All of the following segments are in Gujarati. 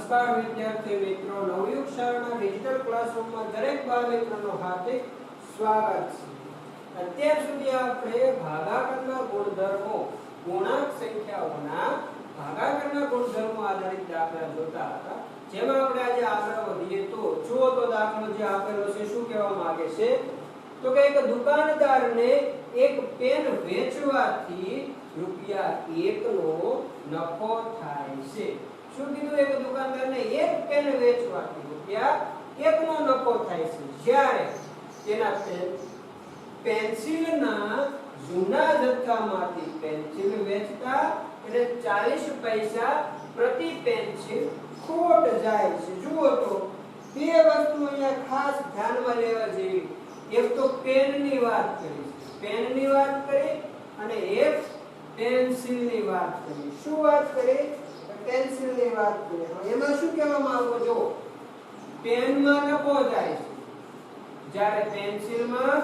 નમસ્કાર વિદ્યાર્થી મિત્રો, નવયુગ શાળાના ડિજિટલ ક્લાસરૂમમાં દરેક બાળ મિત્રોનું હાર્દિક સ્વાગત છે. અત્યાર સુધી આપણે ભાગાકારના ગુણધર્મો, પૂર્ણાંક સંખ્યાઓના ભાગાકારના ગુણધર્મો આધારિત દાખલા જોતા હતા. જેમાં આપણે આજે આગળ વધીએ તો જુઓ તો દાખલો જે આપેલો છે શું કહેવા માંગે છે તો કે એક દુકાનદારને એક પેન વેચવાથી ₹1 નો નફો થાય છે. શું કીધું? એક દુકાનદારને એક પેન વેચવાથી ₹1 નો નફો થાય છે, જ્યારે તેના પેન્સિલના જૂના જથ્થામાંથી પેન્સિલ વેચતા એને 40 પૈસા પ્રતિ પેન્સિલ ખોટ જાય છે. જુઓ તો બે વસ્તુ અહીંયા ખાસ ધ્યાનમાં લેવા જેવી. એક તો પેનની વાત કરી, પેનની વાત કરી, અને એક પેન્સિલની વાત કરી. શું વાત કરી? પેન્સિલની વાત કરી. એમાં શું કહેવામાં આવ્યું? જો પેનમાં નફો જાય છે, જ્યારે પેન્સિલમાં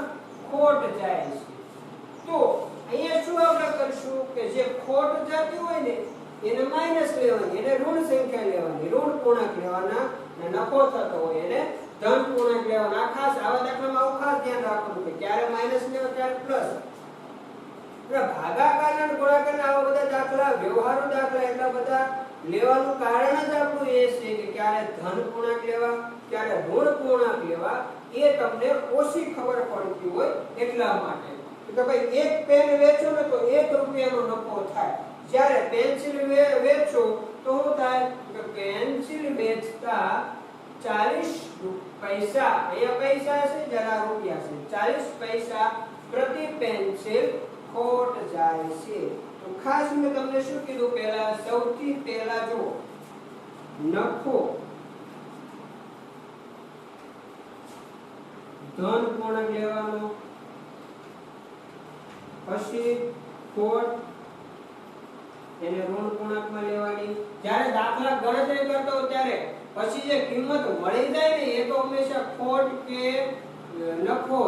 ખોટ જાય છે. તો અહીંયા શું આપણે કરશું કે જે ખોટ જતી હોય ને એને માઈનસ લેવાની, એને ઋણ સંખ્યા લેવાની, ઋણ પૂર્ણાંક લેવાના, અને નફો થતો હોય એને ધન પૂર્ણાંક લેવાના. ખાસ આવા દાખલામાં આવું ખાસ ધ્યાન રાખવાનું કે ક્યારે માઈનસ લેવા ક્યારે પ્લસ. ભાગાકારના અને ગુણાકારના આવા બધા દાખલા, વ્યવહારુ દાખલા એટલા બધા લેવાનું કારણ જ આપણું એ છે કે ક્યારે ધન પૂર્ણાંક લેવા ક્યારે ઋણ પૂર્ણાંક લેવા એ તમને ઓછી ખબર પડતી હોય એટલા માટે. તો ભાઈ એક પેન વેચો ને તો ₹1 નો નફો થાય, જ્યારે પેન્સિલ વેચો તો શું થાય કે પેન્સિલ વેચતા 40 પૈસા, અહીંયા પૈસા છે જરા રૂપિયા છે, 40 પૈસા પ્રતિ પેન્સિલ ખોટ જાય છે. તો ખાસ મેં તમને શું કીધું? પહેલા સૌથી પહેલા જો નફો ધન પૂર્ણાંક લેવાનો, પછી ખોટ એને ઋણ પૂર્ણાંકમાં લેવાની. જ્યારે દાખલા ગણતરી કરતો હોય ત્યારે પછી જે કિંમત મળી જાય ને એ તો હંમેશા ખોટ કે નફો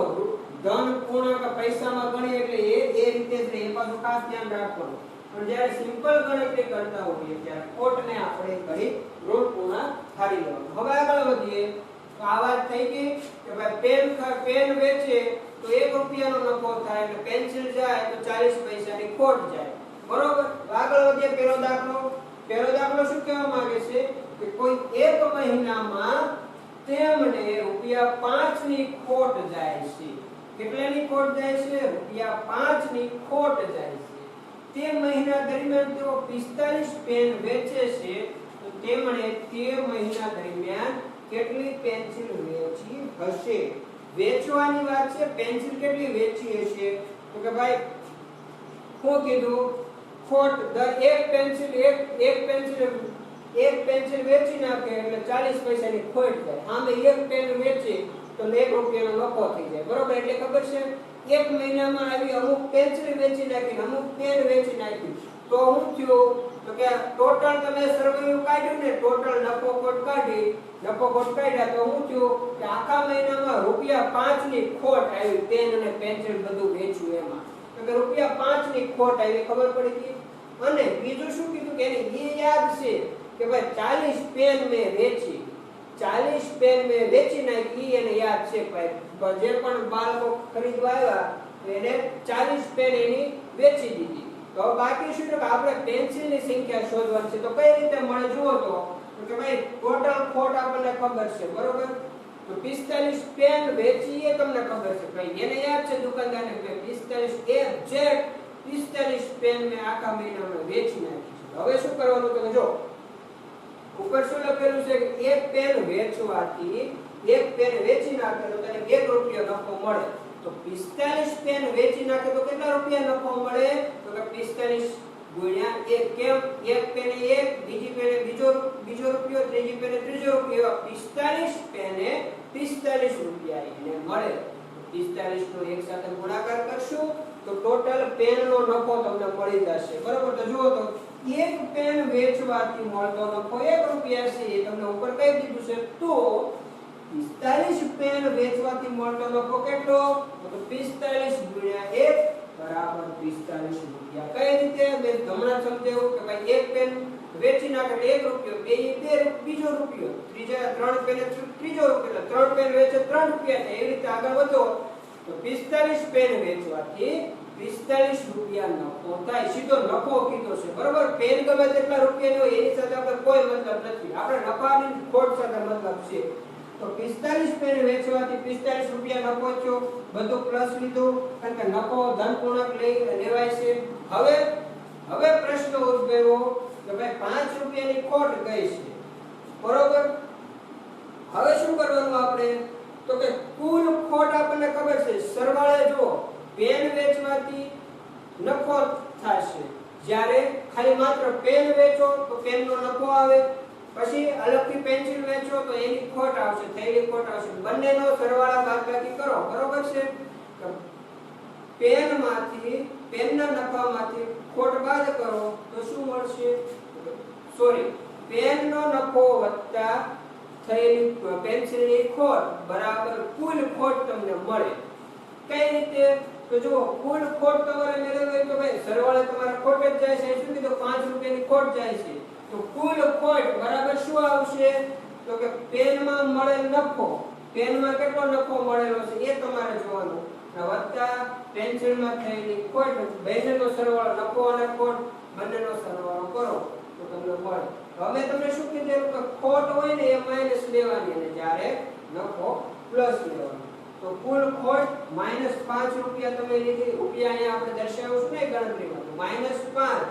ધન પૂર્ણાંક પૈસામાં ગણી એટલે એ રીતે જ એ પાછું ખાસ ધ્યાન રાખવાનું. પણ જ્યારે સિમ્પલ ગણતરી કરતા હોઈએ ત્યારે ખોટને આપણે ઘડી ઋણ પૂર્ણાંક ધારી લેવાનું. હવે આગળ વધીએ તો આ વાત થઈ ગઈ કે ભાઈ પેન વેચે તો ₹1 નો નફો થાય, એટલે પેન્સિલ જાય તો 40 પૈસાની ખોટ જાય. બરોબર? આગળ વધીએ. પહેલો દાખલો શું કહેવા માંગે છે કે કોઈ એક મહિનામાં તેમને ₹5 ની ખોટ જાય છે. કેટલાની ખોટ જાય છે? ₹5 ની ખોટ જાય છે. તે મહિના દરમિયાન તેઓ 45 પેન વેચે છે, તો તેમણે તે મહિના દરમિયાન કેટલી પેન્સિલ વેચી હશે? વેચવાની વાત છે. પેન્સિલ કેટલી વેચી હશે? તો કે ભાઈ શું કીધું? ખોટ એક પેન્સિલ વેચી નાખે એટલે 40 પૈસાની ખોટ જાય. આમે એક પેન વેચે તો ₹1 નો નફો થઈ જાય. બરોબર? એટલે ખબર છે એક મહિનામાં આવી અમુક પેન્સિલ વેચી નાખી, અમુક પેન વેચી નાખી, તો શું થયું? તો કે ટોટલ તમે સરવાળો કાઢ્યું ને, ટોટલ નફો ખોટ કાઢ્યા તો શું થયું કે આખા મહિનામાં ₹5 ની ખોટ આવી. પેન અને પેન્સિલ બધું વેચ્યું એમાં તો કે ₹5 ની ખોટ આવી. ખબર પડી ગઈ. અને બીજું શું કીધું કે એને એ યાદ છે કે ભાઈ 40 પેન મેં વેચી, 40 પેન મેં વેચી નાખી, એને યાદ છે. ભાઈ જે પણ બાળકો ખરીદવા આવ્યા એને 40 પેન એની વેચી દીધી. તો બાકી શું છે કે આપણે પેન્સિલની સંખ્યા શોધવાની છે. તો કઈ રીતે મળે જુઓ તો કે ભાઈ ટોટલ ખોટ આપણને ખબર છે. બરોબર? તો 45 પેન વેચી એ તમને ખબર છે. ભાઈ એને યાદ છે દુકાનદારને કે 45 પેન મેં આખા મહિનામાં વેચી નાખી છે. હવે શું કરવાનું? તો જો ઉપર શું લખેલું છે કે એક પેન વેચવાથી, એક પેન વેચી નાખે તો તેને ₹1 નફો મળે. તો 45 પેન વેચી નાખે તો કેટલા રૂપિયા નફો મળે? તો કે 45 ગુણ્યા 1. કેમ? એક પેને 1, બીજી પેને બીજો રૂપિયો, ત્રીજી પેને ત્રીજો રૂપિયો, 45 પેને ₹45 એને મળે. 45 નો એક સાથે ગુણાકાર કરશું તો ટોટલ પેનનો નફો તમને મળી જશે. બરોબર? તો જુઓ તો એક પેન વેચવાથી મળતો નફો ₹1 છે, એ તમને ઉપર કહી દીધું છે. તો 45 પેન વેચવાથી મળતો નફો કેટલો? તો 45 ગુણ્યા 1 બરાબર ₹45. કઈ રીતે? મેં હમણાં સમજાવ્યું કે ભાઈ એક પેન વેચી નાખે ₹1, બીજો રૂપિયો, ત્રીજા 3 પેન ત્રીજો રૂપિયો, 3 પેન વેચે 3 રૂપિયા, એવી રીતે આગળ વધો તો 45 પેન વેચવાથી 45 રૂપિયા નફો થાય. સીધો નફો કીધો છે, બરોબર. પેન ગમે તેટલા રૂપિયાની હોય એની સાથે આપણે કોઈ મતલબ નથી, આપણે નફાની ખોટ સાથે મતલબ છે. તો 45 પેન વેચવાથી 45 રૂપિયા નફો થયો, બધું પ્લસ લીધું કારણ કે નફો ધન પૂર્ણાંક લેવાય છે. હવે પ્રશ્ન ઉદ્ભવ્યો કે ભાઈ 5 રૂપિયાની ખોટ ગઈ છે, બરોબર. હવે શું કરવાનું આપણે? તો કે કુલ ખોટ આપણને ખબર છે, સરવાળે જો પેન વેચવાથી નફો થશે, જ્યારે ખાલી માત્ર પેન વેચો તો પેનનો નફો આવે, પછી અલગથી પેન્સિલ વેચો તો એની ખોટ આવશે, થયેલી ખોટ આવશે. બંનેનો સરવાળા બાદબાકી કરો, બરોબર છે. પેનમાંથી પેનના નફામાંથી ખોટ બાદ કરો તો શું મળશે? સોરી, પેનનો નફો વત્તા થયેલી પેન્સિલની ખોટ બરાબર કુલ ખોટ તમને મળે. કઈ રીતે? તો જો કુલ ખોટ તમારે મેળવવી હોય તો ભાઈ સરવાળે તમારે ખોટ જ જાય છે. શું કીધું? 5 રૂપિયાની ખોટ જાય છે, તો કુલ ખોટ બરાબર શું આવશે? તો કે પેનમાં મળેલ નફો, પેનમાં કેટલો નફો મળેલો છે એ તમારે જોવાનું, વત્તા પેન્સિલમાં થયેલી ખોટ, બંનેનો સરવાળો, નફો અને ખોટ બંનેનો સરવાળો કરો તો તમને મળે. હવે તમને શું કીધું કે ખોટ હોય ને એ માઈનસ લેવાની અને જ્યારે નફો પ્લસ લેવાનો. તો કુલ ખોટ -5 રૂપિયા તમે લીધી, રૂપિયા અહીંયા આપણે દર્શાવ્યું છે ને ગણતરીમાં, તો -5.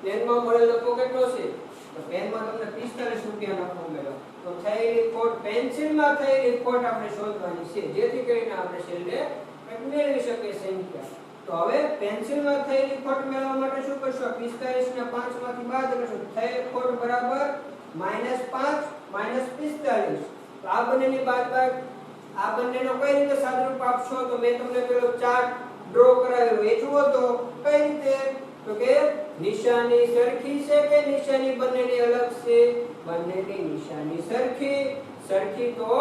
પેનમાં મળેલ નફો કેટલો છે? તો પેનમાં તમને 45 રૂપિયા નફો મળ્યો. તો થયેલી ખોટ, પેન્સિલમાં થયેલી ખોટ આપણે શોધવાની છે, જેથી કરીને આપણે છેલ્લે મેળવી શકીએ સંખ્યા. તો હવે પેન્સિલમાં થયેલી ખોટ મેળવવા માટે શું કરશો? 45 ને 5 માંથી બાદ કરશો, થયેલી ખોટ બરાબર -5 -45. તો આ બંનેની બાદબાક, આ બંનેનો કઈ રીતે સાદુરૂપ આપશો? તો મેં તમને પેલો ચાર્ટ ડ્રો કરાવેલો એ જુઓ તો કઈ રીતે? તો કે નિશાની સરખી છે કે નિશાની બંનેની અલગ છે? બંનેની નિશાની સરખી. સરખી તો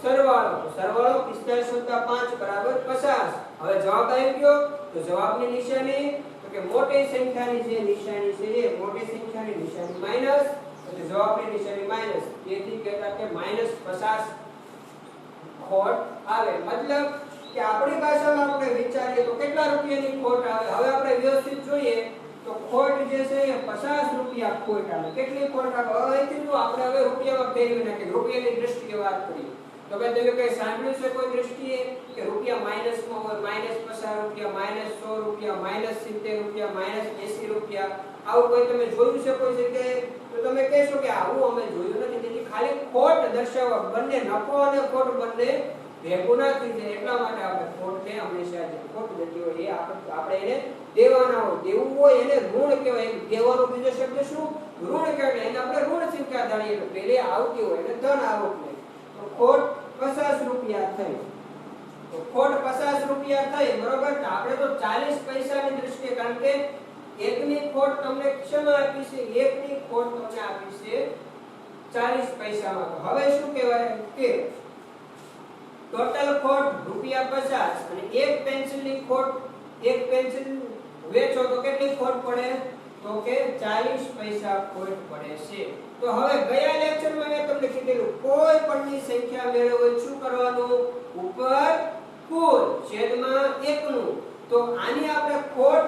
સરવાળો, સરવાળો 45 + 5 બરાબર 50. હવે જવાબ આવી ગયો. તો જવાબની નિશાની તો કે મોટી સંખ્યાની જે નિશાની છે એ મોટી સંખ્યાની નિશાની માઈનસ, એટલે જવાબની નિશાની માઈનસ. તેથી કહેતા કે -50 ખોટ આવે. મતલબ કે આપણી ભાષામાં આપણે વિચારીએ તો કેટલા રૂપિયાની ખોટ આવે? હવે આપણે વ્યવસ્થિત જોઈએ તો ખોટ જે છે એ 50 રૂપિયા ખોટ આવે. કેટલી ખોટ આવે? હવે અહીંથી જો આપણે હવે રૂપિયામાં ફેરવી નાખીએ, રૂપિયાની દ્રષ્ટિએ વાત કરીએ તો ભાઈ તમે કઈ સાંભળ્યું છે કોઈ દ્રષ્ટિએ કે રૂપિયા માઈનસમાં હોય, -50 રૂપિયા, -100 રૂપિયા, -70 રૂપિયા, -80 રૂપિયા, આવું કોઈ તમે જોયું છે કોઈ જગ્યાએ? તો તમે કહેશો કે આવું અમે જોયું નથી. તેથી ખાલી ખોટ દર્શાવવા, બંને નફો અને ખોટ બંને ભેગું ના થઈ જાય એટલા માટે આપણે ખોટને હંમેશા જે ખોટ જતી હોય એ આપણે એને દેવાના હોય, દેવું હોય એને ઋણ કહેવાય. દેવાનો બીજો શબ્દ શું? ઋણ કહેવાય. એને આપણે ઋણ સંખ્યા ધારીએ તો પહેલે આવતી હોય એને ધન આવક નહીં. તો ખોટ 50 રૂપિયા થઈ. તો ખોટ 50 રૂપિયા થઈ, બરોબર. તો આપણે તો 40 પૈસાની દ્રષ્ટિએ, કારણ કે એકની ખોટ તમને ક્ષમા આપી છે, એકની ખોટ તમને આપી છે 40 પૈસામાં. તો હવે શું કહેવાય કે ટોટલ ખોટ ₹50 અને એક પેન્સિલની ખોટ, એક પેન્સિલ વેચો તો કેટલી ખોટ પડે? તો કે 40 પૈસા ખોટ પડે છે. તો હવે ગયા લેક્ચરમાં મેં તમને કીધેલું કોઈ પણની સંખ્યા મેળવવી શું કરવાનું? ઉપર કુલ છેદમાં 1 નું. તો આની આપણે ખોટ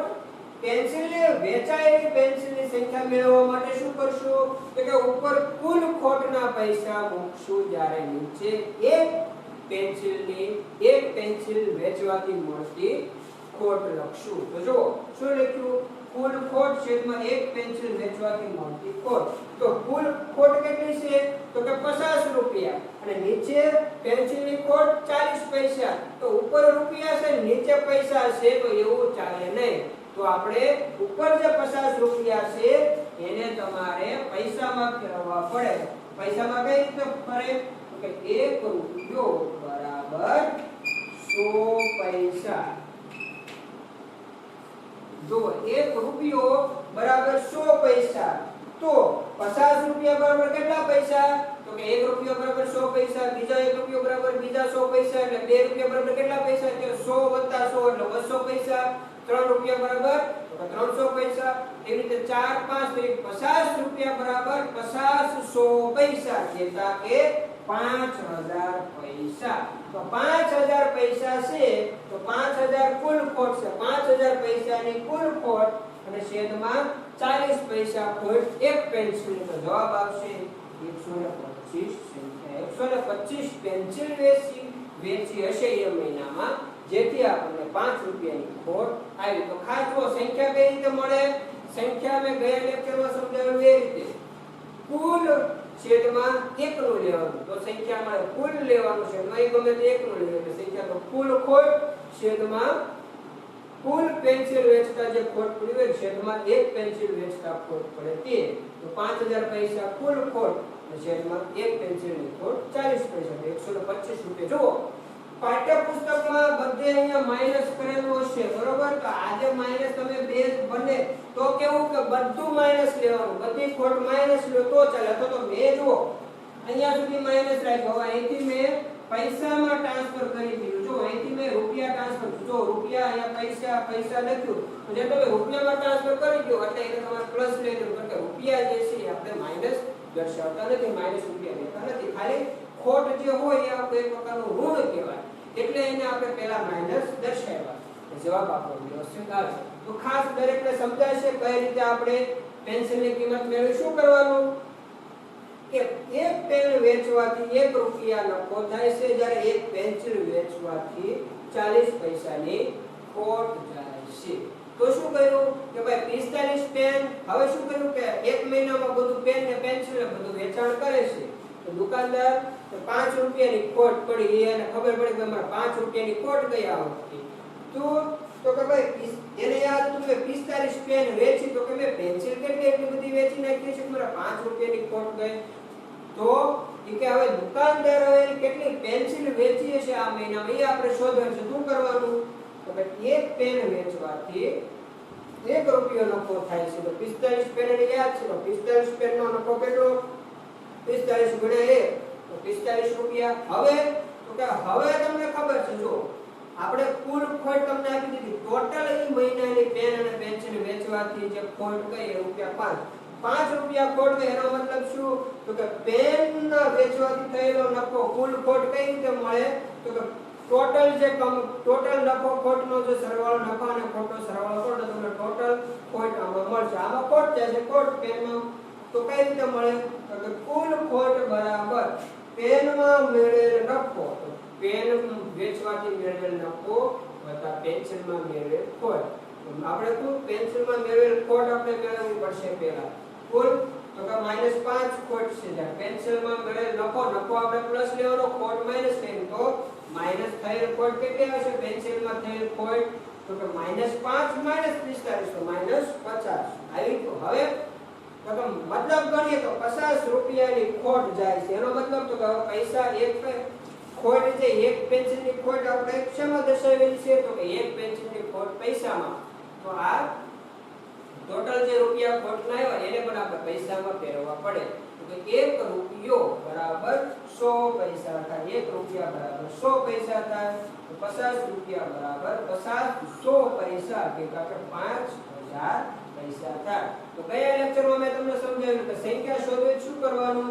પેન્સિલને વેચાયેલી પેન્સિલની સંખ્યા મેળવવા માટે શું કરશું? તો કે ઉપર કુલ ખોટના પૈસા મૂકશું, જ્યારે નીચે એક પેન્સિલ વેચવાથી મળતી ખોટ લખશું. તો જો શું લખ્યું? કુલ ખોટ છેદમાં એક પેન્સિલ વેચવાથી મળતી ખોટ. તો કુલ ખોટ કેટલી છે? તો કે 50 રૂપિયા અને નીચે પેન્સિલની ખોટ 40 પૈસા. તો ઉપર રૂપિયા છે, નીચે પૈસા છે, તો એવું ચાલે નહીં. તો આપણે ઉપર જે 50 રૂપિયા છે એને તમારે પૈસામાં ફેરવવા પડે. પૈસામાં કઈ રીતે ફરે? તો કે 1 રૂપિયો બરાબર 100 પૈસા. જો 1 રૂપિયો બરાબર 100 પૈસા, તો 50 રૂપિયા બરાબર કેટલા પૈસા? તો કે 1 રૂપિયો બરાબર 100 પૈસા, બીજા 1 રૂપિયો બરાબર બીજા 100 પૈસા, એટલે 2 રૂપિયા બરાબર કેટલા પૈસા? એટલે 100 + 100 એટલે 200 પૈસા. 3 રૂપિયા બરાબર તો કે 300 પૈસા. એવી રીતે 4 5 તો 50 રૂપિયા બરાબર 50 100 પૈસા કહેતા કે 5000 પૈસા. તો 5000 પૈસા છે તો 5000 કુલ ખોટ છે. 5000 પૈસાની કુલ ખોટ અને છેદમાં 40 પૈસા ખોટ એક પેન્સિલ. તો જવાબ આવશે 125 સંખ્યા. 125 પેન્સિલ વેચી હશે એ મહિનામાં, જેથી આપણને 5 રૂપિયાની ખોટ આવી. તો ખાસ જો સંખ્યા કઈ રીતે મળે. સંખ્યા મેં ગયા લેક્ચરમાં સમજાવ્યું એ રીતે કુલ છેદમાં 1 નું લેવાનું. તો સંખ્યા મળે કુલ લેવાનું છે, નહીં ગમે તે 1 નું લેવાનું. સંખ્યા તો કુલ ખોટ છેદમાં કુલ પેન્સિલ વેચતા જે ખોટ પડી હોય છેદમાં 1 પેન્સિલ વેચતા ખોટ પડે તે. તો 5000 પૈસા કુલ ખોટ અને છેદમાં 1 પેન્સિલની ખોટ 40 પૈસા. 125 રૂપિયા. જુઓ પાઠ્યપુસ્તકમાં બધે અહીંયા માઈનસ કરેલું હશે, બરોબર. તો આજે માઈનસ તમે બે બને તો કેવું કે બધું માઈનસ લેવાનું, બધી ખોટ માઈનસ લો તો ચાલે. તો મેં જુઓ અહીંયા સુધી માઈનસ રાખ્યો. હવે અહીંથી મેં પૈસામાં ટ્રાન્સફર કરી દીધું. જો અહીંથી મેં રૂપિયા ટ્રાન્સફર, જો રૂપિયા અહીંયા પૈસા લખ્યું તો જે તમે રૂપિયામાં ટ્રાન્સફર કરી દો એટલે એને તમારે પ્લસ લઈ લેવું, કારણ કે રૂપિયા જે છે આપણે માઈનસ દર્શાવતા નથી, માઈનસ રૂપિયા લેતા નથી. ખાલી ખોટ જે હોય એ આપણે એક પ્રકારનું ઋણ કહેવાય, એટલે એને આપણે પહેલા માઈનસ દર્શાવ્યા. જવાબ આપણો વ્યવસ્થિત આવે. તો ખાસ દરેકને સમજાશે કઈ રીતે આપણે પેન્સિલની કિંમત મેળવી. શું કરવાનું કે એક પેન વેચવાથી 1 રૂપિયા નફો થાય છે, જ્યારે એક પેન્સિલ વેચવાથી 40 પૈસાની ખોટ જાય છે. તો શું કર્યું કે ભાઈ 45 પેન. હવે શું કર્યું કે એક મહિનામાં બધું પેન ને પેન્સિલ ને બધું વેચાણ કરે છે. તો દુકાનદાર 5 રૂપિયાની ખોટ પડી, એને ખબર પડી કે અમારે 5 રૂપિયાની ખોટ ગઈ આ વખતે. તો કે ભાઈ એને યાદ હતું કે 45 પેન વેચી, તો કે મેં પેન્સિલ એટલી બધી વેચી નાખી છે મારા 5 રૂપિયાની ખોટ ગઈ. તો એ કે હવે દુકાનદાર હવે કેટલી પેન્સિલ વેચી હશે આ મહિનામાં એ આપણે શોધવાનું છે. શું કરવાનું તો કે એક પેન વેચવાથી 1 રૂપિયો નફો થાય છે. તો 45 પેન ને યાદ છે. તો 45 પેન નો નફો કેટલો? 45 ગુણ્યા 1 તો 45 રૂપિયા. હવે તો કે હવે તમને ખબર છે, જો આપણે કુલ ખોટ તમને આપી દીધી. ટોટલ એ મહિનાની પેન અને પેન્સિલ વેચવાથી જે ખોટ ગઈ એ રૂપિયા 5 રૂપિયા ખોટ ગઈ. એનો મતલબ શું તો કે પેન વેચવાથી થયેલો નફો કુલ ખોટ કઈ રીતે મળે તો કે ટોટલ નફો ખોટનો જે સરવાળો નફા અને ખોટનો સરવાળો કરો તો તમને ટોટલ ખોટ આમાં મળશે. આમાં ખોટ જશે ખોટ પેનમાં. તો કઈ રીતે મળે તો કે કુલ ખોટ બરાબર પેનમાં મેળવેલ નફો. તો પેન વેચવાથી મેળવેલ નફો વત્તા પેન્સિલમાં મેળવેલ ખોટ. આપણે કુલ પેન્સિલમાં મેળવેલ ખોટ આપણે મેળવવી પડશે પહેલા. કુલ તો કે -5 ખોટ છે. જ્યારે પેન્સિલમાં મેળવેલ નફો આપણે પ્લસ લેવાનો, ખોટ માઈનસ લેવાની. તો માઈનસ થયેલ ખોટ કેટલી આવશે? પેન્સિલમાં થયેલ ખોટ તો કે -5 - 45 તો -50 આવી. તો હવે તો મતલબ ગણીએ તો 50 રૂપિયાની ખોટ જાય છે. એનો મતલબ તો કે પૈસા એક ખોટ છે, એક પેન્સિલની ખોટ આપણે શેમાં દર્શાવેલી છે તો કે એક પેન્સિલની ખોટ પૈસામાં. તો આ ટોટલ જે રૂપિયા ખોટના આવ્યા એને પણ આપણે પૈસામાં ફેરવવા પડે. તો કે 1 રૂપિયો બરાબર 100 પૈસા થાય. 1 રૂપિયા બરાબર 100 પૈસા થાય. તો 50 રૂપિયા બરાબર 100 પૈસા કે આપણે 5000 પૈસા થાય. તો ગયા લેક્ચરમાં મેં તમને સમજાવ્યું કે સંખ્યા શોધવી શું કરવાનું.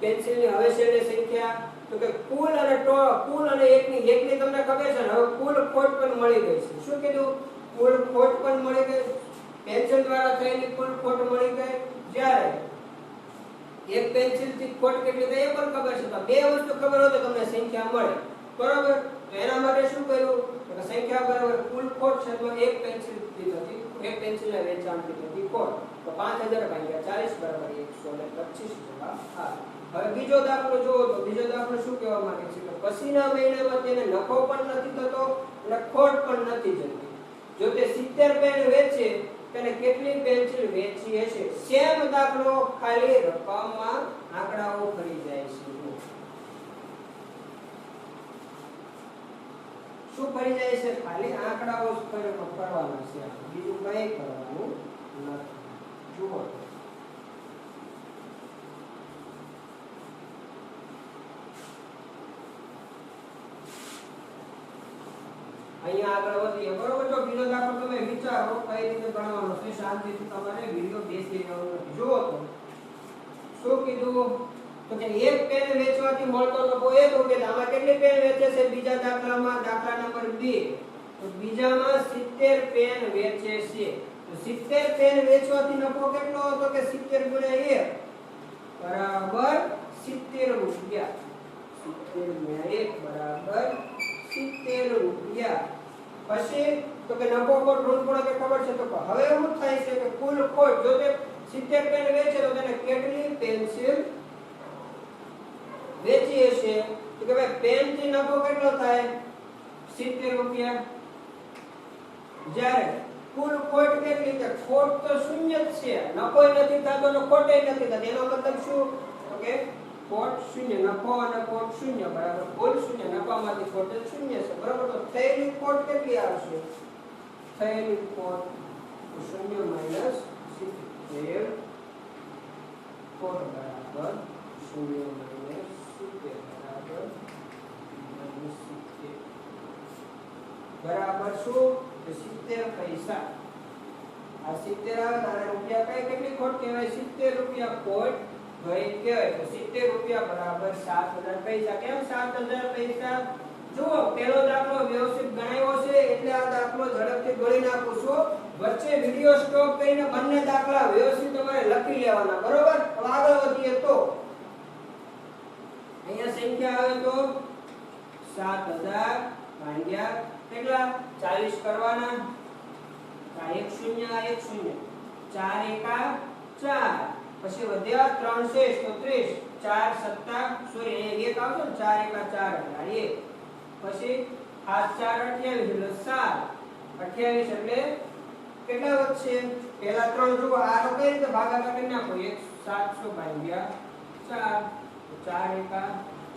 પેન્સિલની હવે છે સંખ્યા તો કે કુલ અને એકની તમને ખબર છે ને. હવે કુલ ખોટ પણ મળી ગઈ છે. શું કીધું? કુલ ખોટ પણ મળી ગઈ. પેન્સિલ દ્વારા થયેલી કુલ ખોટ મળી ગઈ. જ્યારે એક પેન્સિલ થી ખોટ કેટલી થઈ એ પણ ખબર છે. તો બે વસ્તુ ખબર હોય તો તમને સંખ્યા મળે, બરાબર. તો એના માટે શું કર્યું તો સંખ્યા બરાબર કુલ ખોટ છેદમાં એક પેન્સિલ થી હતી, એક પેન્સિલના વેચાણથી થતી ખોટ. તો 5000 ભાગ્યા 40 બરાબર 125 જવાબ આવે. હવે બીજો દાખલો જુઓ. તો બીજો દાખલો શું કહેવા માંગે છે કે પછીના મહિનામાં તેને નફો પણ નથી થતો અને ખોટ પણ નથી જતી. જો તે 70 પેન વેચે તેને કેટલી પેન્સિલ વેચી હશે? સેમ દાખલો, ખાલી રકમમાં આંકડાઓ ફરી જાય છે. શું ફરી જાય છે? ખાલી આંકડાઓ ફરવાના છે, બીજું કઈ કરવાનું નથી. જુઓ અહીંયા આગળ વધીએ, બરોબર. તો બીજો દાખલો તમે વિચારો કઈ રીતે ગણવાનો છે. શાંતિથી તમારે વિડિયો બેસી રહેવાનો નથી. જુઓ તો શું કીધું તો કે એક પેન વેચવાથી મળતો નફો 1 રૂપિયા. આમાં કેટલી પેન વેચે છે બીજા દાખલામાં? દાખલા નંબર 2 તો બીજામાં 70 પેન વેચે છે. તો 70 પેન વેચવાથી નફો કેટલો હતો કે 70 ગુણ્યા 1 બરાબર 70 રૂપિયા. 70 ગુણ્યા 1 બરાબર 70 રૂપિયા. પછી તો કે નફો ખોટ ઋણ પૂર્ણાંક ખબર છે. તો હવે શું થાય છે કે કુલ ખોટ જો તે 70 પેન વેચે તો તેને કેટલી પેન્સિલ વેચી હશે? તો કે ભાઈ પેન થી નફો કેટલો થાય? 70 રૂપિયા. જ્યારે કુલ ખોટ કેટલી? કે ખોટ તો શૂન્ય જ છે, નફોય નથી થતો અને ખોટેય નથી થતી. એનો મતલબ શું? તો કે ખોટ શૂન્ય, નફો અને ખોટ શૂન્ય બરાબર કુલ શૂન્ય. નફામાંથી ખોટ શૂન્ય છે બરાબર. તો થયેલી ખોટ કેટલી આવશે? થયેલી ખોટ શૂન્ય માઈનસ 70 ખોટ બરાબર શૂન્ય માઈનસ 70 બરાબર -70 બરાબર શું? તો 70 પૈસા. આ 70 આવે તારે રૂપિયા કઈ કેટલી ખોટ કહેવાય? 70 રૂપિયા ખોટ ગઈ કહેવાય. તો 70 રૂપિયા બરાબર 7000 પૈસા. કેમ 7000 પૈસા? જુઓ પેલો દાખલો વ્યવસ્થિત ગણાયો છે એટલે આ દાખલો ઝડપથી ગણી નાખું છું. વચ્ચે વિડિયો સ્ટોપ કરીને બંને દાખલા વ્યવસ્થિત તમારે લખી લેવાના બરોબર. હવે આગળ વધીએ તો અહીંયા સંખ્યા આવે તો 7000 ભાગ્યા કેટલા? 40 કરવાના. આ 1 0 આ 1 0 4 એકા 4 પછી વધ્યા 3 શેષ તો 30 4 સત્તા સોરી અહીંયા 1 આવતો ને 4 એકા 4 એટલે 1 પછી 7 4 28 એટલે 7 28 એટલે કેટલા વધશે? પહેલા 3 જુઓ આનો કઈ રીતે ભાગાકાર કરી નાખો 1 700 ભાગ્યા 4 4 એકા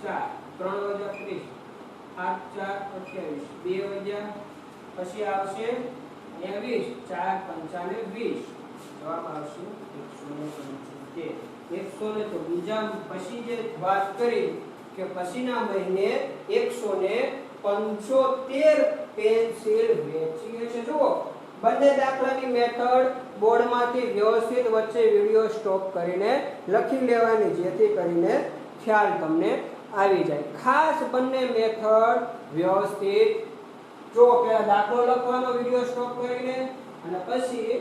4 3 વધ્યા 30 8 4 28 2 વધ્યા પછી આવશે અહીંયા 20 4 5 ને 20 જવાબ આવશે 175. 100 તો બીજા પછી જે વાત કરી કે પછીના મહિને 175 પેન્સિલ વેચી છે. જુઓ બંને દાખલાની મેથડ બોર્ડમાંથી વ્યવસ્થિત વચ્ચે વિડિયો સ્ટોપ કરીને લખી લેવાની જેથી કરીને ખ્યાલ તમને આવી જાય. ખાસ બંને મેથડ વ્યવસ્થિત જો પેલા દાખલો લખવાનો વિડિયો સ્ટોપ કરીને અને પછી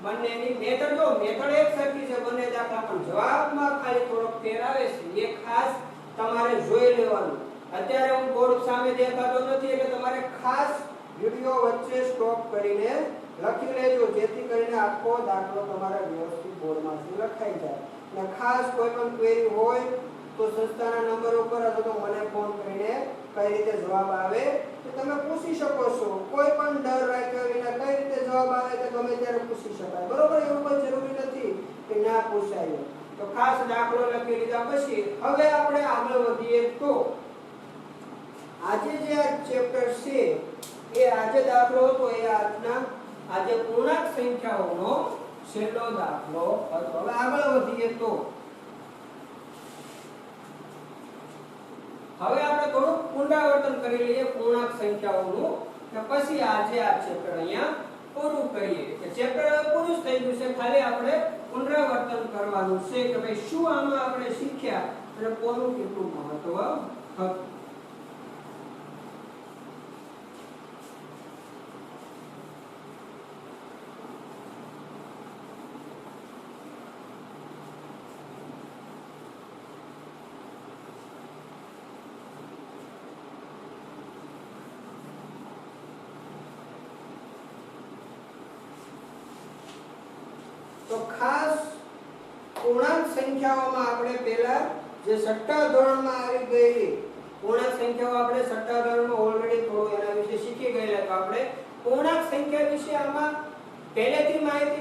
બંનેની મેથડ જો મેથડ એક સરખી છે બંને દાખલા પણ જવાબમાં ખાલી થોડોક ફેર આવે છે એ ખાસ તમારે જોઈ લેવાનું. અત્યારે હું બોર્ડ સામે દેખાતો નથી એટલે તમારે ખાસ વિડિયો વચ્ચે સ્ટોપ કરીને લખી લેજો જેથી કરીને આખો દાખલો તમારા વ્યવસ્થિત બોર્ડમાંથી લખાઈ જાય. અને ખાસ કોઈ પણ ક્વેરી હોય તો સંસ્થાના નંબર ઉપર અથવા તો મને ફોન કરીને કઈ રીતે જવાબ આવે તો તમે પૂછી શકો છો. કોઈ પણ ડર રાખ્યા વિના કઈ રીતે જવાબ આવે તો ગમે ત્યારે પૂછી શકાય બરોબર. એવું કોઈ જરૂરી નથી કે ના પૂછાય. તો ખાસ દાખલો લખી લીધા પછી હવે આપણે આગળ વધીએ તો આજે જે આ ચેપ્ટર છે એ આજે દાખલો હતો એ આજે પૂર્ણાંક સંખ્યાઓનો છેલ્લો દાખલો હતો. હવે આગળ વધીએ તો હવે આપણે થોડું પુનરાવર્તન કરી લઈએ પૂર્ણાંક સંખ્યાઓનું કે પછી આજે આ ચેપ્ટર અહીંયા પૂરું કરીએ. કે ચેપ્ટર પૂરું થઈ ગયું છે, ખાલી આપણે પુનરાવર્તન કરવાનું છે કે ભાઈ શું આમાં આપણે શીખ્યા અને કોનું કેટલું મહત્વ હતું. તો ખાસ પૂર્ણાંક સંખ્યાઓમાં આપણે પહેલા જે છઠ્ઠા ધોરણમાં આવી ગયેલી પૂર્ણાંક સંખ્યાઓ આપણે છઠ્ઠા ધોરણમાં ઓલરેડી થોડું એના વિશે શીખી ગયેલા. તો આપણે પૂર્ણાંક સંખ્યા વિશે આમાં પહેલી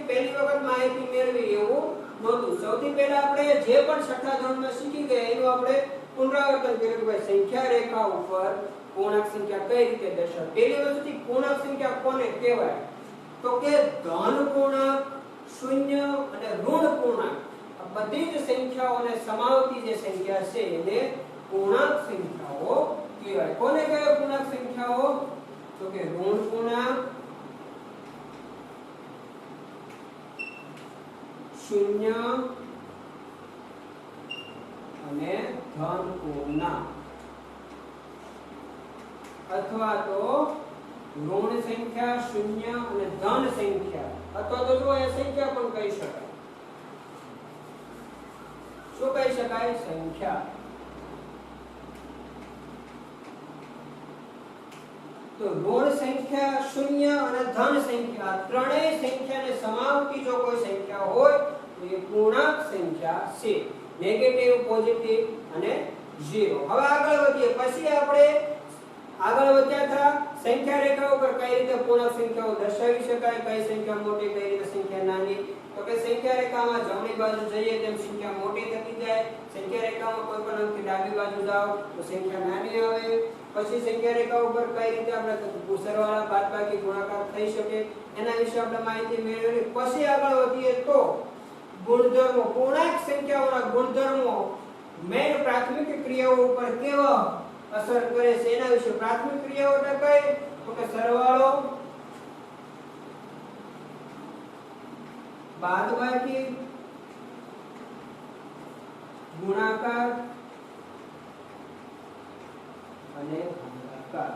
વખત માહિતી મેળવી એવું નહોતું. સૌથી પહેલા આપણે જે પણ છઠ્ઠા ધોરણમાં શીખી ગયા એનું આપણે પુનરાવર્તન કર્યું કે ભાઈ સંખ્યા રેખા ઉપર પૂર્ણાંક સંખ્યા કઈ રીતે દર્શાવે. પહેલી વસ્તુથી પૂર્ણાંક સંખ્યા કોને કહેવાય તો કે ધન પૂર્ણાંક, શૂન્ય અને ઋણ પૂર્ણાંક આ બધી જ સંખ્યાઓને સમાવતી જે સંખ્યા છે એને પૂર્ણાંક સંખ્યાઓ કહેવાય. કોને કહેવાય પૂર્ણાંક સંખ્યાઓ તો કે ઋણ પૂર્ણાંક, શૂન્ય અને ધન પૂર્ણાંક અથવા તો ઋણ સંખ્યા, શૂન્ય અને ધન સંખ્યા અથવા તો જો એ સંખ્યા પણ કહી શકાય. શું કહી શકાય? સંખ્યા. તો ઋણ સંખ્યા, શૂન્ય અને ધન સંખ્યા ત્રણેય સંખ્યાને સમાવતી જો કોઈ સંખ્યા હોય તો એ પૂર્ણાંક સંખ્યા છે. નેગેટિવ, પોઝિટિવ અને 0. હવે આગળ વધીએ. પછી આપણે આગળ વધ્યા હતા સંખ્યા રેખા ઉપર કઈ રીતે પૂર્ણાંક સંખ્યાઓ દર્શાવી શકાય, કઈ સંખ્યા મોટી, કઈ રીતે સંખ્યા નાની. તો કે સંખ્યા રેખામાં જમણી બાજુ જઈએ તેમ સંખ્યા મોટી થતી જાય. સંખ્યા રેખામાં કોઈ પણ અંકથી ડાબી બાજુ જાઓ તો સંખ્યા નાની આવે. પછી સંખ્યા રેખા ઉપર કઈ રીતે આપણે સરવાળા, બાદબાકી, ગુણાકાર થઈ શકે એના વિશે આપણે માહિતી મેળવી. પછી આગળ વધીએ તો ગુણધર્મો, પૂર્ણાંક સંખ્યાઓના ગુણધર્મો મેઈન પ્રાથમિક ક્રિયાઓ ઉપર કેવા અસર કરે છે એના વિશે. પ્રાથમિક ક્રિયાઓ એટલે કઈ? તો કે સરવાળો, બાદબાકી, ગુણાકાર અને ભાગાકાર.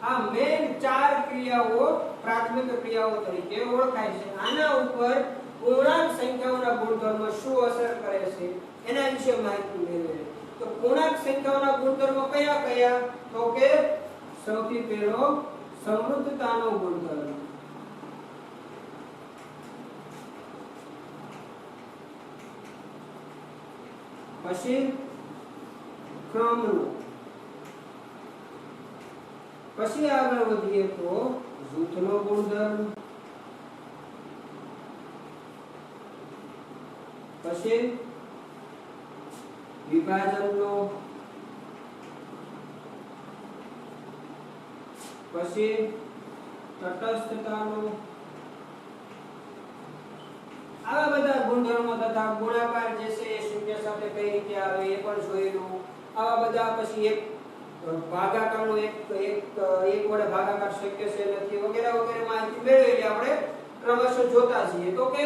આ મેઈન ચાર ક્રિયાઓ પ્રાથમિક ક્રિયાઓ તરીકે ઓળખાય છે. આના ઉપર પૂર્ણાંક સંખ્યાઓના ગુણધર્મો શું અસર કરે છે એના વિશે માહિતી મેળવીએ. તો પૂર્ણાંક સંખ્યાઓના ગુણધર્મો કયા કયા? તો કે સૌથી પહેલો સમૃદ્ધતાનો ગુણધર્મ. પછી ક્રમનો. પછી આગળ વધીએ તો જૂથનો ગુણધર્મ. પછી વિભાજનનો. પછી તટસ્થતાનો. આવા બધા ગુણધર્મો તથા ગુણાકાર જે છે એ શૂન્ય સાથે કઈ રીતે આવે એ પણ જોયેલું. આવા બધા પછી એક ભાગાકારનો એક વડે ભાગાકાર શક્ય છે નથી વગેરે વગેરે માહિતી મેળવેલી આપણે ક્રમશઃ જોતા છીએ. તો કે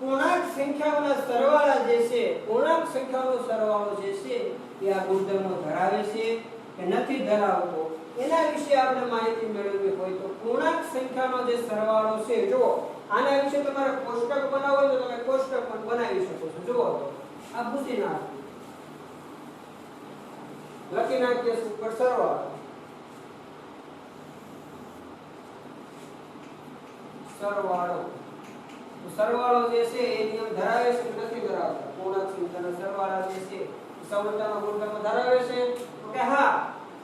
પૂર્ણાંક સંખ્યાઓના સરવાળા જે છે, પૂર્ણાંક સંખ્યાઓનો સરવાળો જે છે એ આ ગુણધર્મો ધરાવે છે કે નથી ધરાવતો એના વિશે આપણે માહિતી મેળવવી હોય તો પૂર્ણાંક સંખ્યાનો જે સરવાળો છે, જો આના વિશે તમારે કોષ્ટક બનાવવું હોય તો તમે કોષ્ટક પણ બનાવી શકો છો. જુઓ તો આ પૂછી નાખો, લખી નાખીએ ઉપર સરવાળો. સરવાળો જે છે એ નિયમ ધરાવે છે કે નથી ધરાવતા? પૂર્ણાંક સંખ્યાના સરવાળા જે છે સમૃદ્ધતાનો ગુણધર્મ ધરાવે છે. તો કે હા,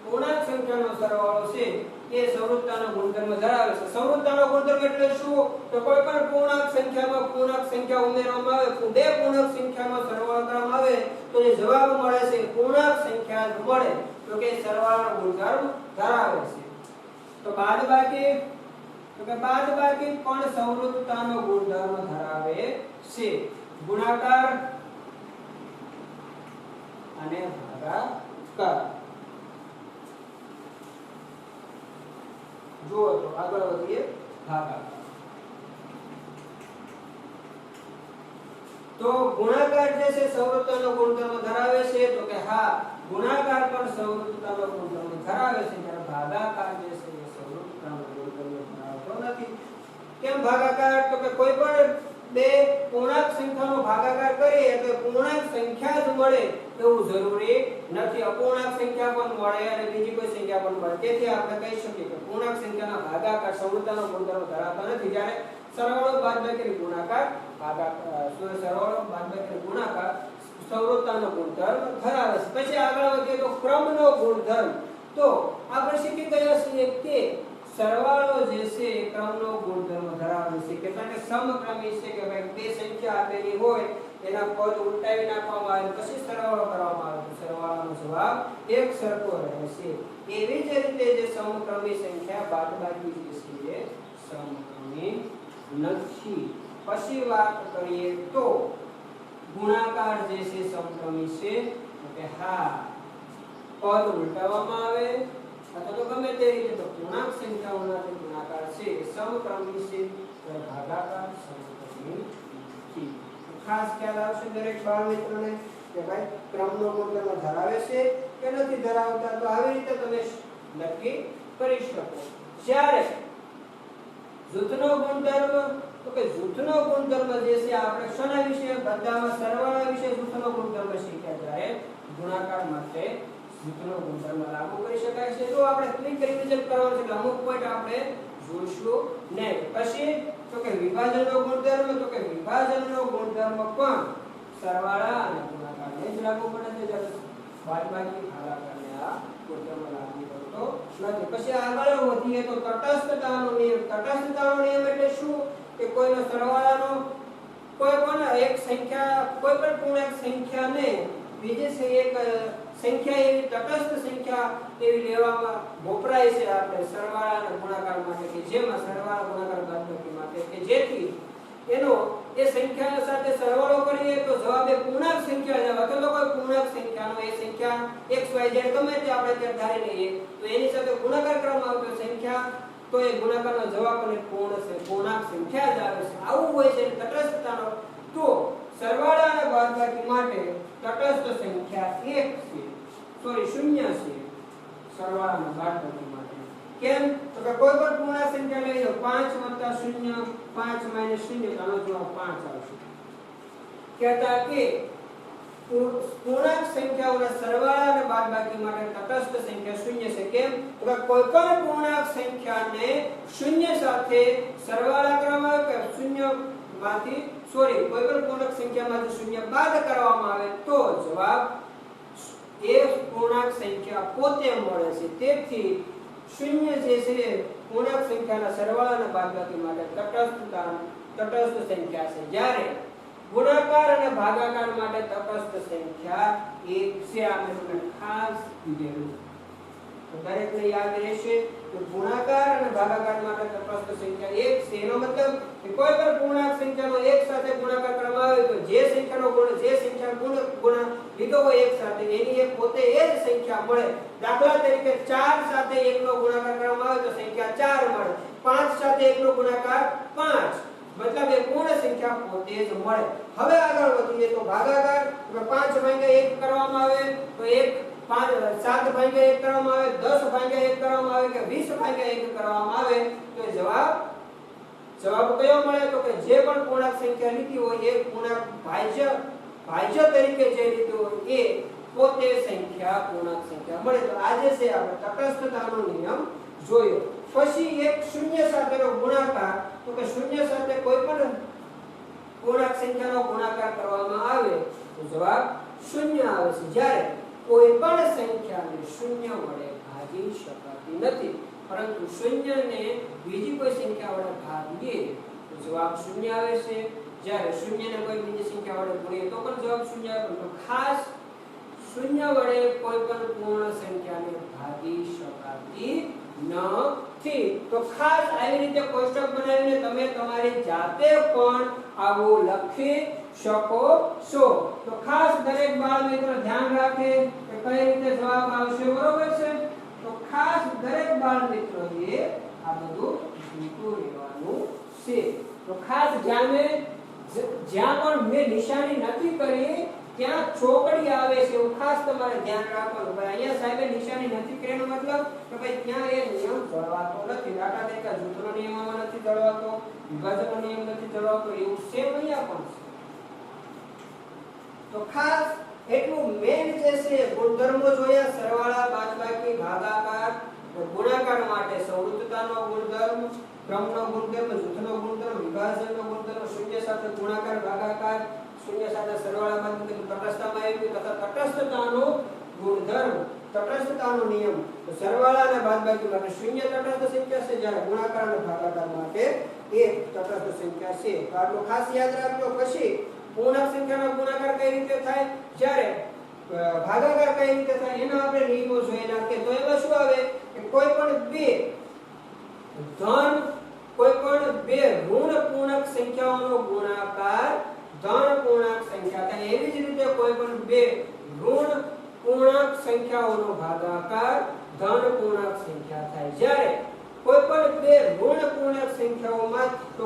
પૂર્ણાંક સંખ્યાનો સરવાળો છે એ સમૃદ્ધતાનો ગુણધર્મ ધરાવે છે. સમૃદ્ધતાનો ગુણધર્મ એટલે શું? તો કોઈ પણ પૂર્ણાંક સંખ્યામાં પૂર્ણાંક સંખ્યા ઉમેરવામાં આવે, બે પૂર્ણાંક સંખ્યાનો સરવાળો કરવામાં આવે તો જે જવાબ મળે છે પૂર્ણાંક સંખ્યા જ મળે. તો કે સરવાળાનો ગુણધર્મ ધરાવે છે. તો બાદબાકી, તો કે બાદબાકી પણ સમૃદ્ધતાનો ગુણધર્મ ધરાવે છે. ગુણાકાર અને ભાગાકાર. જુઓ તો આગળ વધીએ. ભાગાકાર. તો ગુણાકાર જે છે સમૃદ્ધતાનો ગુણધર્મ ધરાવે છે. તો કે હા, ગુણાકાર પણ સમૃદ્ધતાનો ગુણધર્મ ધરાવે છે, જ્યારે ભાગાકાર જે છે એ સમૃદ્ધતાનો ગુણધર્મ ધરાવતો નથી. કેમ ભાગાકાર? તો કે કોઈ પણ બે પૂર્ણાંક સંખ્યાનો ભાગાકાર કરીએ તો પૂર્ણાંક સંખ્યા જ મળે એવું જરૂરી નથી. અપૂર્ણાંક સંખ્યા પણ મળે અને બીજી કોઈ સંખ્યા પણ મળે. તેથી આપણે કહી શકીએ કે પૂર્ણાંક સંખ્યાના ભાગાકાર સમૃદ્ધતાનો ગુણધર્મ ધરાવતા નથી, જ્યારે સરવાળો, બાદબાકી, ગુણાકાર સરવાળો, બાદબાકી, ગુણાકાર સમૃદ્ધતાનો ગુણધર્મ ધરાવે છે. પછી આગળ વધીએ તો ક્રમનો ગુણધર્મ. તો આપણે શીખી ગયા છીએ કે સરવાળો જે છે એ ક્રમનો ગુણધર્મ ધરાવે છે. કેટલા કે સમક્રમી છે કે ભાઈ બે સંખ્યા આપેલી હોય એના પદ ઉલટાવી નાખવામાં આવે પછી સરવાળો કરવામાં આવે તો સરવાળાનો જવાબ એક સરખો રહે છે. એવી જ રીતે જે સમક્રમી સંખ્યા બાદબાકી જે છે એ સમક્રમી નથી. પછી વાત કરીએ તો ગુણાકાર જે છે સમક્રમી છે. તો કે હા, પદ ઉલટાવવામાં આવે અથવા તો ગમે તે રીતે તો પૂર્ણાંક સંખ્યાઓના જે ગુણાકાર છે એ સમક્રમી છે, તો ભાગાકાર સમક્રમી નથી. ખાસ ખ્યાલ આવશે દરેક બાળ મિત્રોને કે ભાઈ ક્રમનો ગુણધર્મ ધરાવે છે કે નથી ધરાવતા. તો આવી રીતે તમે નક્કી કરી શકો. જ્યારે જૂથનો ગુણધર્મ, તો કે જૂથનો ગુણધર્મ જે છે આપણે શેના વિશે, બધામાં સરવાળા વિશે જૂથનો ગુણધર્મ શીખ્યા. જ્યારે ગુણાકાર માટે જૂથનો ગુણધર્મ લાગુ કરી શકાય છે. તો આપણે ક્વિક રિવિઝન કરવાનું છે, અમુક પોઈન્ટ આપણે જોઈશું નહીં. પછી તો કે વિભાજનનો ગુણધર્મ, તો કે વિભાજનનો ગુણધર્મ પણ સરવાળા અને ગુણાકારને જ લાગુ પડે છે, જ્યારે બાદબાકી ભાગાકારને આ ગુણધર્મ લાગુ પડતો નથી. પછી આગળ વધીએ તો તટસ્થતાનો નિયમ. તટસ્થતાનો નિયમ એટલે શું? કે કોઈનો સરવાળાનો કોઈ પણ એક સંખ્યા, કોઈ પણ પૂર્ણાંક સંખ્યાને બીજી એક સંખ્યા એવી તટસ્થ સંખ્યા એવી લેવામાં વપરાય છે આપણે સરવાળા અને ગુણાકાર માટે, કે જેમાં સરવાળા ગુણાકાર બાદબાકી માટે, કે જેથી એનો એ સંખ્યા સાથે સરવાળો કરીએ તો જવાબ એ પૂર્ણાંક સંખ્યા જ આવે. તો કોઈ પૂર્ણાંક સંખ્યાનો એ સંખ્યા x y z ગમે તે આપણે ત્યાં ધારી લઈએ તો એની સાથે ગુણાકાર કરવામાં આવે તો સંખ્યા, તો એ ગુણાકારનો જવાબ અને પૂર્ણાંક સંખ્યા જ આવે છે. આવું હોય છે તટસ્થતાનો. તો સરવાળા અને બાદબાકી માટે તટસ્થ સંખ્યા 1 છે, સોરી 0 છે સરવાળા અને બાદબાકી માટે. કેમ? તો કે કોઈ પણ પૂર્ણાંક સંખ્યા લઈ લો, 5 + 0 5 - 0 તો આનો જવાબ 5 આવશે. કહેતા કે પૂર્ણાંક સંખ્યાઓના સરવાળા અને બાદબાકી માટે તટસ્થ સંખ્યા 0 છે. કેમ? તો કે કોઈ પણ પૂર્ણાંક સંખ્યાને 0 સાથે સરવાળા કરવામાં આવે કે 0 માંથી કોઈ પણ પૂર્ણાંક સંખ્યામાંથી 0 બાદ કરવામાં આવે તો જવાબ એ પૂર્ણાંક સંખ્યા પોતે મળે છે. તેથી 0 જે છે પૂર્ણાંક સંખ્યાના સરવાળા અને બાદબાકી માટે તટસ્થ સંખ્યા છે. જ્યારે ગુણાકાર અને ભાગાકાર માટે તટસ્થ સંખ્યા 1 છે. આ મેં ખાસ કીધેલું તો દરેકને યાદ રહેશે કે ગુણાકાર અને ભાગાકાર માટે તટસ્થ સંખ્યા 1 છે. એનો મતલબ કે કોઈ પણ પૂર્ણાંક સંખ્યાનો 1 સાથે ગુણાકાર કરવામાં આવે તો જે સંખ્યાનો ગુણ લીધો હોય 1 સાથે એની એક પોતે એ જ સંખ્યા મળે. દાખલા તરીકે 4 સાથે 1 નો ગુણાકાર કરવામાં આવે તો સંખ્યા 4 મળે. 5 સાથે 1 નો ગુણાકાર 5, મતલબ એ પૂર્ણ સંખ્યા પોતે જ મળે. હવે આગળ વધીએ તો ભાગાકાર. 5 ભાગ્યા 1 કરવામાં આવે તો 7 ભાગ્યા 1 કરવામાં આવે, 10 ભાગ્યા 1 કરવામાં આવે કે 20 ભાગ્યા 1 કરવામાં આવે તો જવાબ કયો મળે? તો કે જે પણ પૂર્ણાંક સંખ્યા લીધી હોય એ પૂર્ણાંક ભાજ્ય તરીકે જે લીધું હોય એ પોતે સંખ્યા પૂર્ણાંક સંખ્યા મળે. તો આજે છે આપણે તટસ્થતાનો નિયમ જોયો. પછી એક 0 સાથેનો ગુણાકાર. તો કે 0 સાથે કોઈ પણ પૂર્ણાંક સંખ્યાનો ગુણાકાર કરવામાં આવે તો જવાબ 0 આવે છે. જ્યારે કોઈ પણ સંખ્યાને 0 વડે ભાગી શકાતી નથી, પરંતુ 0 ને બીજી કોઈ સંખ્યા વડે ભાગીએ તો જવાબ 0 આવે છે. જ્યારે 0 ને કોઈ બીજી સંખ્યા વડે ગુણીએ તો પણ જવાબ 0 આવે. તો ખાસ 0 વડે કોઈ પણ પૂર્ણ સંખ્યાને ભાગી શકાતી નથી. તો ખાસ આવી રીતે કોષ્ટક બનાવીને તમે તમારી જાતે પણ આવું લખી શકો છો. તો ખાસ દરેક બાળ મિત્રો ધ્યાન રાખે કે કઈ રીતે જવાબ આવશે, બરોબર છે? તો ખાસ દરેક બાળ મિત્રોએ આ બધું જોતું રહેવાનું છે. તો ખાસ જ્યાં પણ મેં નિશાની નથી કરી ત્યાં ચોકડી આવે છે એવું ખાસ તમારે ધ્યાન રાખવાનું. ભાઈ અહીંયા સાહેબે નિશાની નથી કરી એનો મતલબ કે ભાઈ ત્યાં એ નિયમ જળવાતો નથી. દાખલા તરીકે જૂથનો નિયમ આમાં નથી જળવાતો, વિભાજનનો નિયમ નથી જળવાતો, એવું સેમ અહીંયા પણ છે. તો ખાસ એટલું મેઈન જે છે ગુણધર્મો જોયા, સરવાળા, બાદબાકી, ભાગાકાર, ગુણાકાર માટે સંવૃત્તતાનો ગુણધર્મ, ક્રમનો ગુણધર્મ, જૂથનો ગુણધર્મ, વિભાજનનો ગુણધર્મ, 0 સાથે ગુણાકાર, ભાગાકાર, 0 સાથે સરવાળા, બાદબાકી, તટસ્થતામાં આવ્યું તથા તટસ્થતાનો ગુણધર્મ, તટસ્થતાનો નિયમ. તો સરવાળા અને બાદબાકી માટે 0 તટસ્થ સંખ્યા છે, જ્યારે ગુણાકાર અને ભાગાકાર માટે 1 તટસ્થ સંખ્યા છે. તો આટલું ખાસ યાદ રાખજો. પછી પૂર્ણાંક સંખ્યાનો ગુણાકાર કઈ રીતે થાય, જ્યારે ભાગાકાર કઈ રીતે થાય એનો આપણે નિયમો જોઈ નાખીએ. તો એમાં શું આવે કે કોઈ પણ બે ઋણ પૂર્ણાંક સંખ્યાઓનો ગુણાકાર ધન પૂર્ણાંક સંખ્યા થાય. એવી જ રીતે કોઈ પણ બે ઋણ પૂર્ણાંક સંખ્યાઓનો ભાગાકાર ધન પૂર્ણાંક સંખ્યા થાય. જ્યારે કોઈ પણ બે ઋણ પૂર્ણાંક સંખ્યાઓમાં તો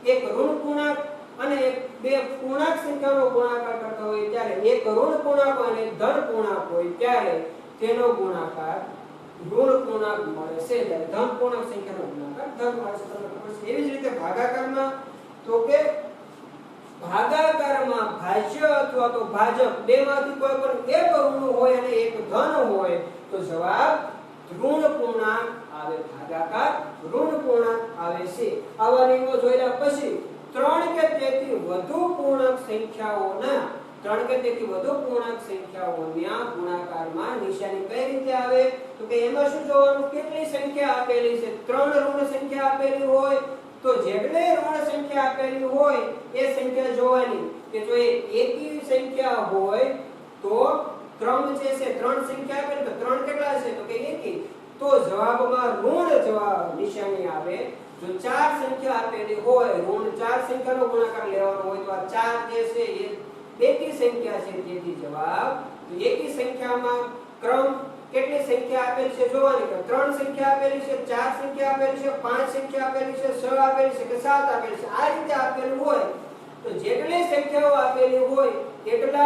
એક ઋણ પૂર્ણાંક અને બે પૂર્ણાંક સંખ્યાનો ગુણાકાર કરતા હોય ત્યારે એક ઋણ પૂર્ણાંક હોય અને ધન પૂર્ણાંક હોય ત્યારે તેનો ગુણાકાર ઋણ પૂર્ણાંક મળે છે, ત્યારે ધન પૂર્ણાંક સંખ્યાનો ગુણાકાર ધન મળે છે. તમને ખબર છે. એવી જ રીતે ભાગાકારમાં તો કે ભાગાકારમાં ભાજ્ય અથવા તો ભાજક બેમાંથી કોઈ પણ એક ઋણ હોય અને એક ધન હોય તો જવાબ ઋણ પૂર્ણાંક આવે. ભાગાકાર ઋણ પૂર્ણાંક આવે છે. આવા નિયમો જોયા પછી ત્રણ કે તેથી વધુ પૂર્ણાંક સંખ્યાઓના ગુણાકારમાં નિશાની કઈ રીતે આવે તો કે એમાં શું જોવાનું, કેટલી સંખ્યા આપેલી છે. ત્રણ ઋણ સંખ્યા આપેલી હોય તો જેટલે ઋણ સંખ્યા આપેલી હોય એ સંખ્યા જોવાની કે જો એ એકી સંખ્યા હોય તો ક્રમ જે છે ત્રણ સંખ્યા આપેલી તો ત્રણ કેટલા છે તો કે એકી, તો જવાબમાં ઋણ જવાબ નિશાની આવે. જો ચાર સંખ્યા આપેલી હોય, ઋણ ચાર સંખ્યાનો ગુણાકાર લેવાનો હોય તો આ ચાર જે છે એ એકી સંખ્યા છે, તેથી જવાબ તો એકી સંખ્યામાં ક્રમ કેટલી સંખ્યા આપેલી છે જોવાની કે ત્રણ સંખ્યા આપેલી છે, ચાર સંખ્યા આપેલી છે, પાંચ સંખ્યા આપેલી છે, 6 આપેલી છે કે 7 આપેલી છે. આ રીતે આપેલું હોય તો જેટલી સંખ્યાઓ આપેલી હોય એટલો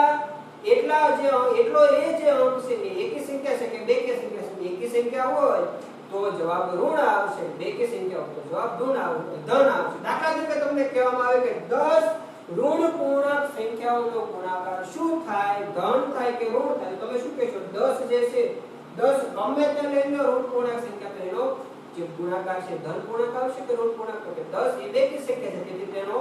એ જે અંક છે એ એકી સંખ્યા છે કે બેકી સંખ્યા છે. એકી સંખ્યા હોય તો જવાબ ઋણ આવશે, બેકી સંખ્યા હોય તો જવાબ ધન આવશે. દાખલા તરીકે તમને કહેવામાં આવે કે 10 ઋણ પૂર્ણાંક સંખ્યાઓનો ગુણાકાર શું થાય, ધન થાય કે ઋણ થાય? તમે શું કહેશો? 10 જે છે 10 ગમે તે લઈને ઋણ પૂર્ણાંક સંખ્યા તો એનો જે ગુણાકાર છે ધન પૂર્ણાંક આવશે કે ઋણ પૂર્ણાંક? તો 10 એ બેકી સંખ્યા છે, તેથી તેનો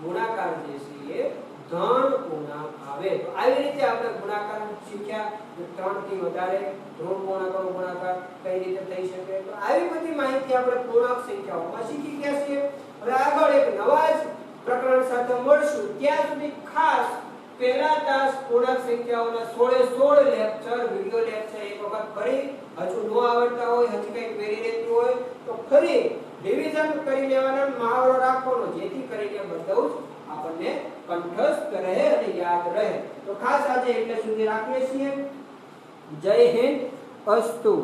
ગુણાકાર જે છે એ ધન પૂર્ણાંક આવે. તો આવી રીતે આપણે ગુણાકાર શીખ્યા. 3 થી વધારે ઋણ પૂર્ણાંકોનો ગુણાકાર કઈ રીતે થઈ શકે, તો આવી બધી માહિતી આપણે પૂર્ણાંક સંખ્યાઓમાં શીખી ગયા છીએ. હવે આગળ એક નવા જ પ્રકરણ સાથે મળશું. ત્યાં સુધી ખાસ પહેલા તાસ પૂર્ણાંક સંખ્યાઓના 16 લેક્ચર વિડિયો લેક્ચર એક વખત ફરી હજુ ન આવડતા હોય, હજી કંઈ પેરી રહેતું હોય તો ફરી રિવિઝન કરી લેવાનો, મહાવરો રાખવાનો, જેથી કરીને બધું જ આપણને કંઠસ્થ રહે અને યાદ રહે. તો ખાસ આજે એટલે સુધી રાખીએ છીએ. જય હિન્દ, અસ્તુ.